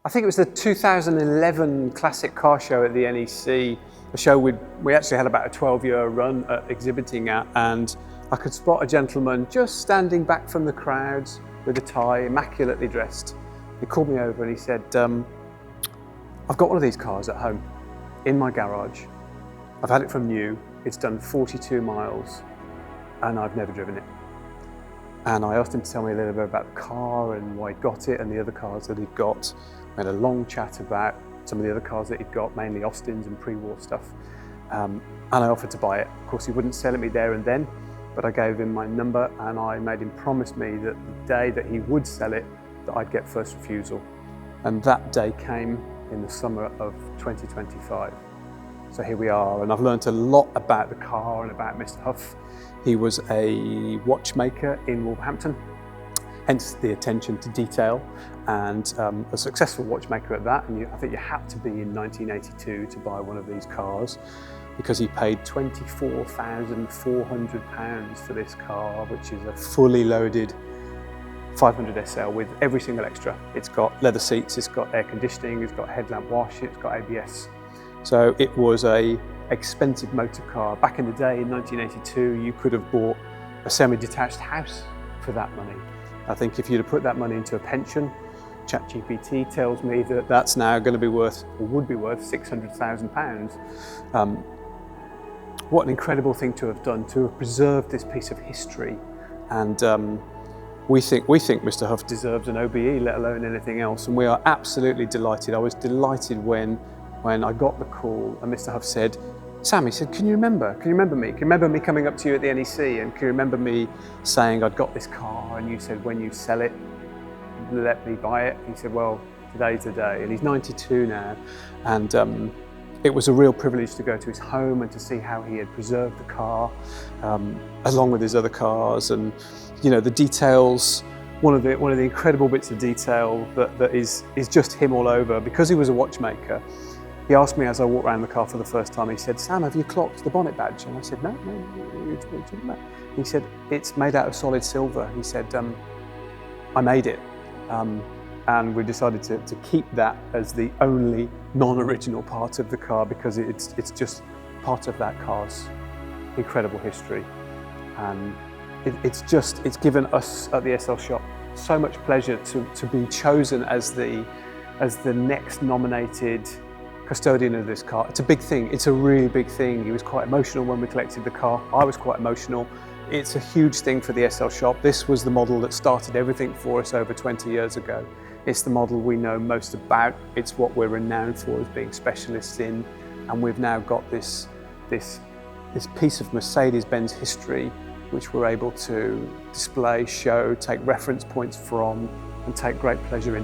I think it was the 2011 Classic Car Show at the NEC, a show we actually had about a 12-year run at exhibiting at, and I could spot a gentleman just standing back from the crowds with a tie, immaculately dressed. He called me over and he said, I've got one of these cars at home in my garage. I've had it from new, it's done 42 miles and I've never driven it. And I asked him to tell me a little bit about the car and why he'd got it and the other cars that he'd got. We had a long chat about some of the other cars that he'd got, mainly Austins and pre-war stuff. And I offered to buy it. Of course, he wouldn't sell it me there and then, but I gave him my number and I made him promise me that the day that he would sell it, that I'd get first refusal. And that day came in the summer of 2025. So here we are, and I've learned a lot about the car and about Mr Hough. He was a watchmaker in Wolverhampton, hence the attention to detail, and a successful watchmaker at that. And I think you had to be in 1982 to buy one of these cars, because he paid £24,400 for this car, which is a fully loaded 500 SL with every single extra. It's got leather seats, it's got air conditioning, it's got headlamp wash, it's got ABS. So it was a expensive motor car. Back in the day, in 1982, you could have bought a semi-detached house for that money. I think if you'd have put that money into a pension, ChatGPT tells me that that's now going to be worth, or would be worth, £600,000. What an incredible thing to have done, to have preserved this piece of history. And we think Mr Hough deserves an OBE, let alone anything else. And we are absolutely delighted. I was delighted when I got the call and Mr Hough said, Sam, he said, can you remember me? Can you remember me coming up to you at the NEC, and can you remember me saying I'd got this car and you said, when you sell it, let me buy it? He said, well, today's the day. And he's 92 now. And it was a real privilege to go to his home and to see how he had preserved the car, along with his other cars. And you know, the details, one of the incredible bits of detail that is just him all over, because he was a watchmaker. He asked me as I walked around the car for the first time, he said, Sam, have you clocked the bonnet badge? And I said, no, you're talking about. He said, it's made out of solid silver. He said, I made it. And we decided to keep that as the only non-original part of the car, because it's just part of that car's incredible history. And it's given us at the SL Shop so much pleasure to be chosen as the next nominated custodian of this car. It's a big thing. It's a really big thing. He was quite emotional when we collected the car. I was quite emotional. It's a huge thing for the SL Shop. This was the model that started everything for us over 20 years ago. It's the model we know most about. It's what we're renowned for as being specialists in. And we've now got this piece of Mercedes-Benz history, which we're able to display, show, take reference points from, and take great pleasure in.